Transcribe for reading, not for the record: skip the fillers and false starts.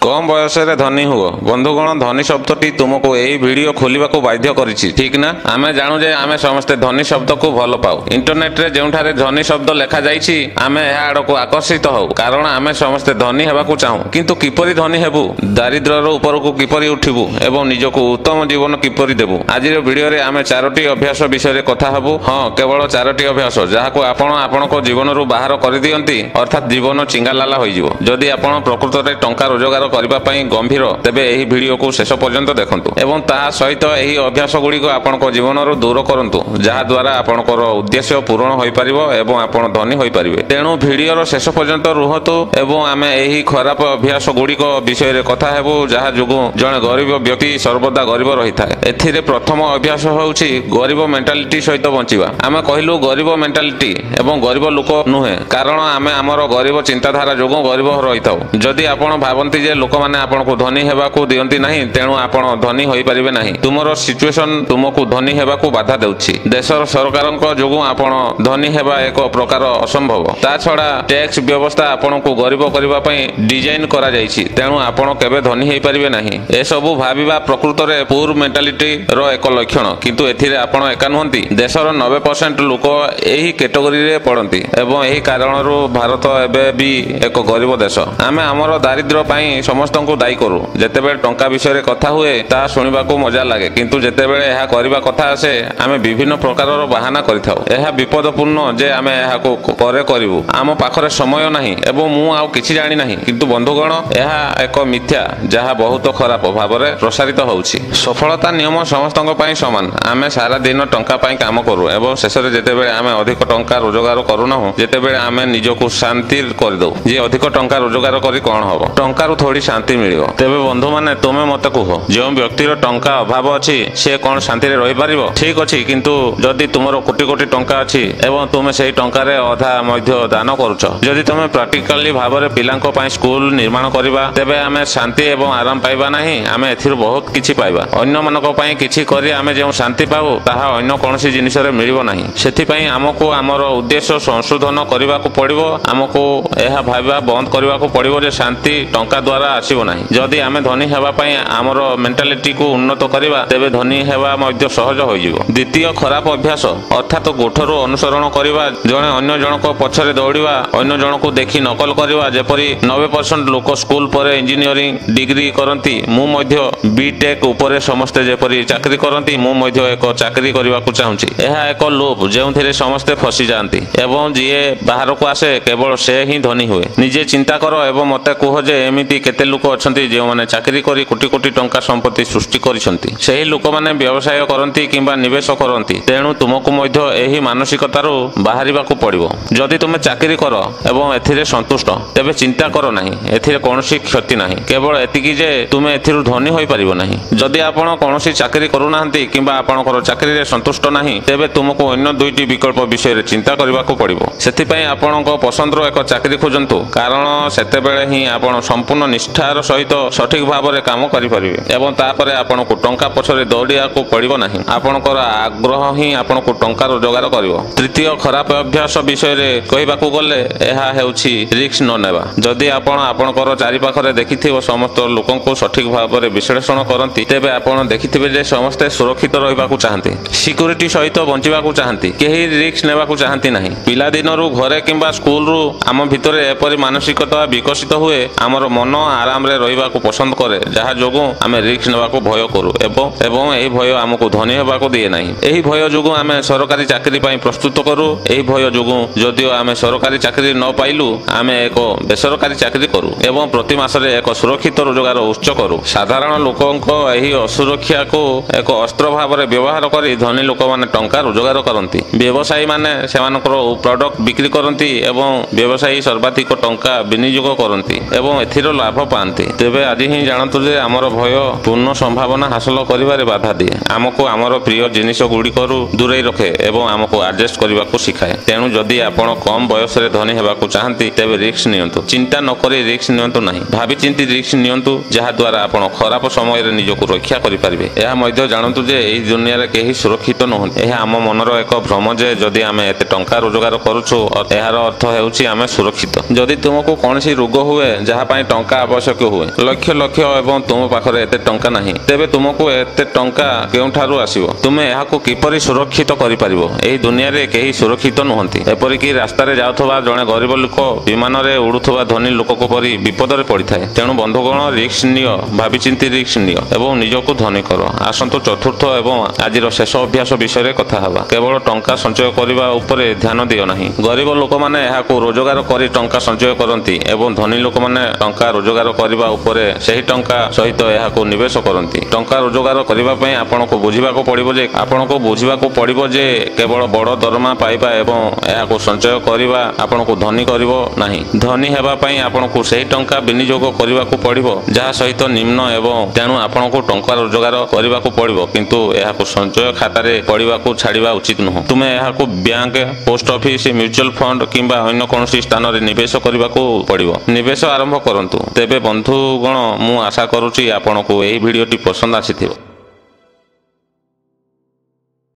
कम बयस धनी हुओ। बंधुगण धनी शब्दटी तुमको यही वीडियो खोलिबा को बाध्य करिछि, ठीक ना? आमे जानू जे आमे समस्ते धनी शब्द को भल पाऊ। इंटरनेट रे जेउठारे धनी शब्द लेखा जाइछि आमे एहा आडको आकर्षित हो, कारण आमे समस्ते धनी हेबाकू चाहू। किंतु किपरि धनी हेबु, दारिद्र्यर ऊपर को किपरि उठिबु एवं निजको उत्तम जीवन किपरि देबु। आजिर वीडियो रे आमे चारोटी अभ्यास विषय कथा हेबु। हाँ, केवल चारोटी अभ्यास जहाको आपण आपणको जीवन रु बाहर कर दियंती, अर्थात जीवन चिंगालाला होइजिवो। जदि आपण प्रकृत रे टंका रोजगार करबा पई गंभीर, तेबे एही वीडियो को शेष पर्यंत देखंतु एवं ता सहित एही अभ्यास गुडी को आपणको जीवन रु दूर करंतु, जहा द्वारा आपणकर उद्देश्य पूर्ण होई परिबो एवं आपण धनी होई परिबे। तेणु वीडियो रो शेष पर्यंत रुहतु एवं आमे एही खराब अभ्यास गुडी को विषय रे कथा हेबु, जहा जुगु जणे गरीब व्यक्ति सर्वदा गरीब रहिथाय। एथिरे प्रथम अभ्यास होउछि गरीब मेंटालिटी सहित बंचिबा। आमे कहिलु गरीब मेंटालिटी एवं गरीब लोक नुहे, कारण आमे हमर गरीब चिंताधारा जोगु गरीब रहिथाउ। जदि आपण भाबंती जे लोक माने आपनको धनी हेबाकू दियंती नाही, तेणु आपण धनी होई परिबे नाही। तुमरो सिचुएशन तुमको धनी हेबाकू बाधा देउछि। देशर सरकारक जोगु आपण धनी हेबा एक प्रकार असंभव। ता छडा टैक्स व्यवस्था आपनको गरीब करबा पई डिजाइन करा जाइछि, तेणु आपण केबे धनी हेई परिबे नाही। ए सबु भाबिबा प्रकृत रे पुर मेंटालिटी रो एक लक्षण। किंतु एथिरे आपण एका नहंती। देशर 90% लोक एही कैटेगरी रे पड़ंती एवं एही कारणरू भारत एबे भी एक गरीब देश। आमे हमर दारिद्र्य पई समस्तଙ୍କୁ दायी करू। जेतेबेले टंका विषय कथा हुए ता सुनिबाकू मजा लागे, किंतु जेतेबेले एहा करबा कथा आसे आमे विभिन्न प्रकारर बहाना करिथाउ। एहा विपदपूर्ण जे आमे एहाको परे करिवु, आम पाखरे समय नाही एवं मु आउ किछि जानि नाही। किंतु बंधुगण एहा एक मिथ्या, जहा बहुत खराब भाबरे प्रसारित होउछि। सफलता नियम समस्तଙ୍କ पई समान। आमे सारा दिन टंका पई काम करू एवं शेषरे जेतेबेले आमे अधिक टंका रोजगार करू ना, जेतेबेले आमे निजको शांति कर दउ जे अधिक टंका रोजगार करी कोन हबो, टंका रु थोड़ी शांति मिलिबो। तेबे बंधु माने तुमे मते कुह, जे व्यक्तिर टंका अभाव अछि से कोन शांति रे रहि परिबो? ठीक अछि, किंतु जदि तुमरो कोटी कोटी टंका अछि एवं तुमे सेही टंका रे अधा मध्य दान करूछ, जदि तुमे प्रैक्टिकली भाबरे पिलांको पई स्कूल निर्माण करिबा, तेबे आमे शांति एवं आराम पाइबा नाही। आमे एथिरु बहुत किछि पाइबा। अन्य मानको पई किछि करी आमे जे शांति पाबो, ताहा अन्य कोनोसी जिनिस रे मिलिबो नाही। सेथि पई हमको हमर उद्देश्य संशोधन करिबा को पड़िबो। हमको एहा भाबिबा बंद करिबा को पड़िबो जे शांति टंका द्वारा आसीबो नाही। जदि आमे धनी हेबा पई हमर मेंटालिटी को उन्नत करिबा, तेबे धनी हेबा मध्य सहज होइजिवो। द्वितीय खराब अभ्यास अर्थात गोठरो अनुसरण करिबा, जणे अन्य जनक पछरे दौड़िबा, अन्य जनक देखि नकल करिबा। जेपरि 90% लोक स्कूल परे इंजीनियरिंग डिग्री करंती, मु मध्य बीटेक उपरे समस्त जेपरि चाकरी करंती, मु मध्य एक चाकरी करिबा को चाहूछि। एहा एक लोभ जेउथिरे समस्त फसी जांती एवं जिए बाहर को आसे केवल से ही धनी हुए। निजे चिंता करो एवं मते कह जे एमिति केते लोक अछंती जे माने चाकरी करी कोटी कोटी टंका संपत्ति सृष्टि करिसंती। सेही लोक माने व्यवसाय करंती किंबा निवेश करंती। तेणु तुमको मध्य एही मानसिकतारो बाहरिबा को पड़िबो। जदि तुमे चाकरी करो एवं एथिरे संतुष्ट, तेबे चिंता करो नाही, एथिरे कोनोसी क्षति नाही। केवल एतिकी जे तुमे एथिरु धनी होई परिबो नाही। जदि आपण कोनोसी चाकरी करू नाहंती किंबा आपणकर चाकरी रे संतुष्ट नाही, तेबे तुमको अन्य दुईटी विकल्प विषय रे चिंता करबा को पड़िबो। सेथि पई आपणको पसंदरो एक चाकरी खोजंतु, कारण सेतेबेले ही आपण संपूर्ण निष्ठार सहित सठिक भाबरे काम करि परिबे एवं तापरे आपणको टंका पछरे दौड़िया को पड़िबो नाही। आपणकर आग्रह ही आपणको टंका रोजगार करिवो। तृतीय खराब अभ्यास विषय रे कहिबाकू गले एहा हेउछि रिस्क न नेबा। जदि आपण आपणकर चारि पाखरे देखिथिबो समस्त लोकंको सठिक भाबरे विश्लेषण करंती, तेबे आपण देखिथिबे जे समस्त सुरक्षित रहिबाकू चाहंती, सिक्युरिटी सहित बंचिबाकू चाहंती, केही रिस्क नेबाकू चाहंती नाही। पिला दिनरु घरे किंबा स्कूल रु आम भितरे एपरि मानसिकता विकसित हुए, आमर मन आराम रे रहिबाकू पसंद करे, जहा जोगु आमे रिस्क नेबाकू भय करू एवं एही भय हमकू धनी हेबाकू दिए नाही। एही भय जोगु आमे सरकारी चाकरी पई प्रस्तुत करू। एही भय जोगु जदिओ आमे सरकारी चाकरी न पाइलु, आमे एक बेसरकारी चाकरी करू एवं प्रति मासरे एक सुरक्षित रोजगार उच्च करू। साधारण लोकंको एही असुरक्षा को एक अस्त्र भाबरे व्यवहार करी धनी लोक माने टंका रोजगार करंती। व्यवसायी माने सेमानकर प्रोडक्ट बिक्री करंती एवं व्यवसायी सर्वाधिक टंका विनियोग करंती एवं एथिरो लाभ पांती। तेबे आज ही जानतु जे हमर भय पूर्ण संभावना हासिल करिबारे बाधा दिए। हमको हमर प्रिय जिनिस गुडी करू दूरे रखे एवं हमको एडजस्ट करबा को सिखाए। तेणु जदि आपण कम बयस रे धनी हेबा को चाहंती, तेबे रिस्क नियंतु। चिंता न करी रिस्क नियंतु नाही, भाबी चिंती रिस्क नियंतु, जहा द्वारा आपण खराब समय रे निजको रक्षा करि परिबे। एहा मध्य जानतु जे एही दुनिया रे केही सुरक्षित नहंती। एहा हम मनर एक भ्रम जे जदि आमे एते टंका रोजगार करूछु, एहार अर्थ हेउछि आमे सुरक्षित। जदि तुमको कोनसी रोग हुए जहा पई टंका ଆବଶ୍ୟକ ହୁଏ। ଲକ୍ଷ ଲକ୍ଷ ଏବଂ ତୁମ ପାଖରେ ଏତେ ଟଙ୍କା ନାହିଁ, ତେବେ ତୁମକୁ ଏତେ ଟଙ୍କା କେଉଁଠାରୁ ଆସିବ? ତୁମେ ଏହାକୁ କିପରି ସୁରକ୍ଷିତ କରିପାରିବ? ଏହି ଦୁନିଆରେ କେହି ସୁରକ୍ଷିତ ନୁହନ୍ତି। ଏପରିକି ରାସ୍ତାରେ ଯାଉଥିବା ଜଣେ ଗରିବ ଲୋକ ବିମାନରେ ଉଡୁଥିବା ଧନୀ ଲୋକଙ୍କ ପରି ବିପଦରେ ପଡ଼ିଥାଏ। ତେଣୁ ବନ୍ଧୁଗଣ, ରିସ୍କ ନିଅ, ଭାବିଚିନ୍ତି ରିସ୍କ ନିଅ ଏବଂ ନିଜକୁ ଧନୀ କର। ଆସନ୍ତୁ ଚତୁର୍ଥ ଏବଂ ଆଜିର ଶେଷ ଅଭ୍ୟାସ ବିଷୟରେ କଥା ହେବା। କେବଳ ଟଙ୍କା ସଞ୍ଚୟ କରିବା ଉପରେ ଧ୍ୟାନ ଦିଅ ନାହିଁ। ଗରିବ ଲୋକମାନେ ଏହାକୁ ରୋଜଗାର କରି ଟଙ୍କା ସଞ୍ଚୟ କରନ୍ତି ଏବଂ ଧନୀ ଲୋକମାନେ ଟଙ୍କା ରୋଜଗାର କରିବା ଉପରେ ସେହି ଟଙ୍କା ସହିତ ଏହାକୁ ନିବେଶ କରନ୍ତି। ଟଙ୍କା ରୋଜଗାର କରିବା ପାଇଁ ଆପଣଙ୍କୁ ବୁଝିବାକୁ ପଡ଼ିବ ଯେ କେବଳ ବଡ଼ ଦରମା ପାଇବା ଏବଂ ଏହାକୁ ସଞ୍ଚୟ କରିବା ଆପଣଙ୍କୁ ଧନୀ କରିବ ନାହିଁ। ଧନୀ ହେବା ପାଇଁ ଆପଣଙ୍କୁ ସେହି ଟଙ୍କା ବିନିଯୋଗ କରିବାକୁ ପଡ଼ିବ ଯାହା ସହିତ ନିମ୍ନ, ଏବଂ ତେଣୁ ଆପଣଙ୍କୁ ଟଙ୍କା ରୋଜଗାର କରିବାକୁ ପଡ଼ିବ କିନ୍ତୁ ଏହାକୁ ସଞ୍ଚୟ ଖାତାରେ ପଡ଼ିବାକୁ ଛାଡ଼ିବା ଉଚିତ ନୁହେଁ। ତୁମେ ଏହାକୁ bank, post office, mutual fund କିମ୍ବା ଅନ୍ୟ କୌଣସି ସ୍ଥାନରେ ନିବେଶ କରିବାକୁ ପଡ଼ିବ। ନିବେଶ ଆରମ୍ଭ କରନ୍ତୁ। ତେବେ ବନ୍ଧୁଗଣ, ମୁଁ ଆଶା କରୁଛି ଆପଣଙ୍କୁ ଏହି ଭିଡ଼ିଓଟି ପସନ୍ଦ ଆସିଥିବ।